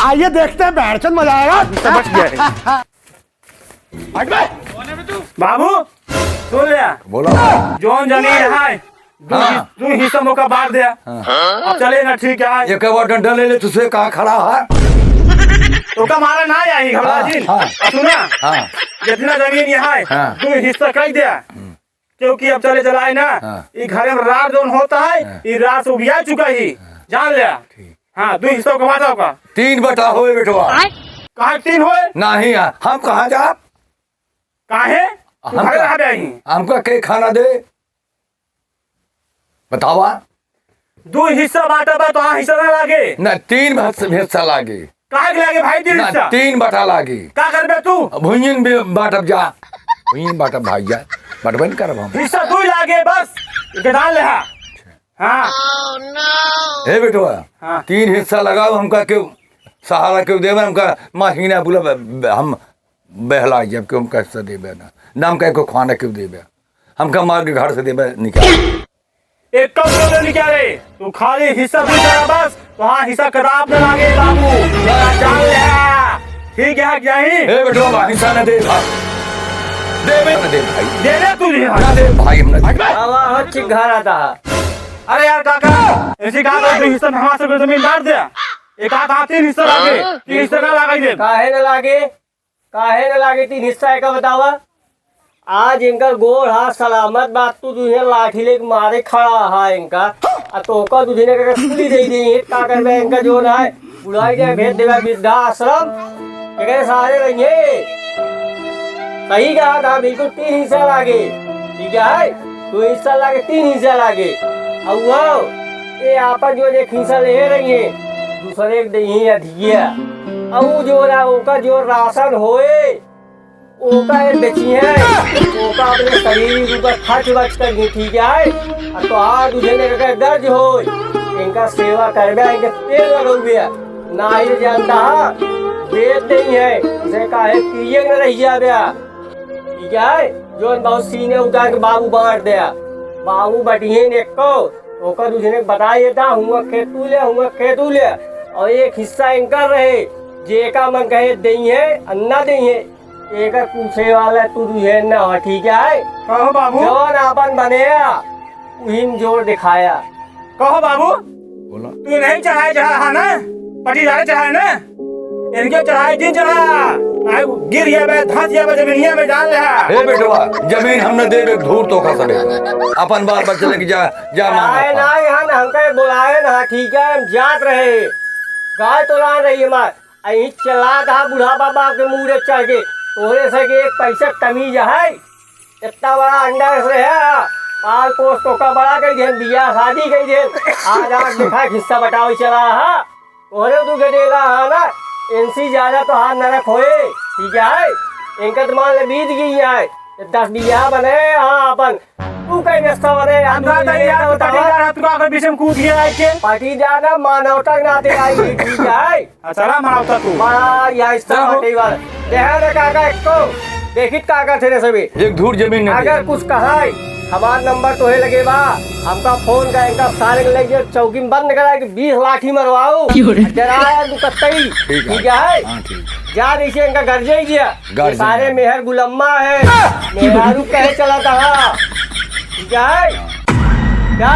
आइए देखते हैं बैठचंद मजा आएगा। समझ गया बाबू सुन लिया बोला जोन जमीन है तू हिस्सा मौका बांट दिया। अब चले ना ठीक है ये कब डंडा ले ले तुझसे कहाँ खड़ा है तो का मारा ना आई घबरा जी सुना जितना जमीन यहाँ है तू हिस्सा कह दिया क्योंकि अब चले चलाए ना ये घर में रात जोन होता है ये रात से उबिया चुका ही जान लिया। हाँ तू हिस्सा कमाता होगा 3 बटा होए बेटवा कहा 3 होए नहीं हम कहाँ जा काहे हमका के खाना दे बतावा 2 हिस्सा बांटा बा तो हाँ हिस्सा ना लागे न 3 हिस्सा लागे काहे लागे भाई 3 हिस्सा 3 बटा लागे का करबे तू भुइयन बाटब जा भुइयन बाटब भाई जा बटबन करब हम हिस्सा 2 लागे बस के डाल ले। हाँ हे बेटवा 3 हिस्सा लगाओ हमका क्यों सहारा क्यों देवे हमका महीना बोला हम बहला जब क्यों हमका हिस्सा देवे ना नाम कह को खाना क्यों देवे हमका मार के घर से देवे निकाल एक कम तो निकाले तू खाली हिस्सा पूछा बस तो हाँ हिस्सा किताब में लागे बाबू जान ले ठीक है क्या ही हे बेटवा हिस्सा न दे देवे न दे भाई देने तू ना दे भाई हमने घर आता है। अरे यार काका ऐसी कहा तू हिस्सा हमारे से जमीन बांट दे एक आध 3 हिस्सा लागे 3 हिस्सा ना लगा दे काहे न लागे 3 हिस्सा का बतावा। आज इनका गोड़ हाथ सलामत बात तू तुझे लाठी लेके मारे खड़ा है इनका तो का तुझे ने कुली दे दी का करबे इनका जो ना है बुढ़ाई के भेज देगा वृद्धा आश्रम के सारे रहेंगे। सही कहा था बिल्कुल 3 हिस्सा लागे ठीक है 2 हिस्सा लागे 3 हिस्सा लागे अब वो ये आपस जो एक हिस्सा ले रही है दूसरे दही अधिया अब जो ना ओका जो राशन होए ओका बेची है ओका अपने शरीर ऊपर खर्च वर्च करनी ठीक है तो हाँ तुझे ने दर्ज हो इनका सेवा करबे इनके तेल लगोगे ना ये जानता बेच नहीं है इसे काहे पिए न रह जाबे ठीक है जो बहुत सीने उतार के बाबू बांट दिया बाबू बटिए ने को ओका तुझे ने बताया था हुआ खेतू ले और एक हिस्सा इनका रहे जे का मन कहे दही है अन्ना दही है एक पूछे वाला तू है ना ठीक है कहो बाबू जौन आपन बने उही में जोर दिखाया कहो बाबू बोला तू नहीं चढ़ाए जहाँ ना पटीदार चढ़ाए ना इनके चढ़ाए दिन चढ़ा गिर गया बे धंस गया बे जमीनिया में जान ले हे बेटवा जमीन हमने देवे धूर तो का सबे अपन बाल बच्चे लेके जा आए ना यहाँ हमके बुलाए ना ठीक है हम जात रहे गाय तो ला रही है अही चला था बूढ़ा बाबा के मुँह चढ़ के तोरे से के एक पैसा तमीज है इतना बड़ा अंडा से है पाल पोस तो का बड़ा कर दे बिया शादी कर दे आज दिखा हिस्सा बटाओ चला है तोरे तू गडेला है ना इनसी ज्यादा तो हाथ न रखोए ठीक है इनका तो मान ले बीत गई है 10 बिया बने हाँ अपन तू कहीं व्यवस्था बने कूद गया पार्टी जाना मानवता नाते आई ठीक है चला मानवता तू काका को देखित काका थे सभी एक धूर जमीन अगर कुछ कहा हमारा नंबर तो है लगे बा हमका फोन का इनका सारे लगे चौकी में बंद करा के 20 लाठी मरवाओ जरा तू कत्तई ठीक है जा रही से इनका घर जाइए सारे मेहर गुलम्मा है मेहरारू कहे चला था ठीक है क्या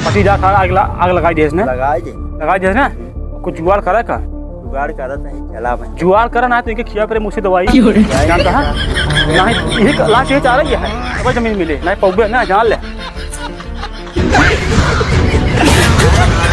पटीदार खड़ा आग लगाई दे इसने लगाई दे ना कुछ जुगाड़ करा का जुगाड़ करत नहीं चला भाई जुगाड़ करा ना तो इनके खिया पर मुझसे दवाई जानता है ना यही लाश यही चाह रही है अब जमीन मिले ना पौबे ना जान ले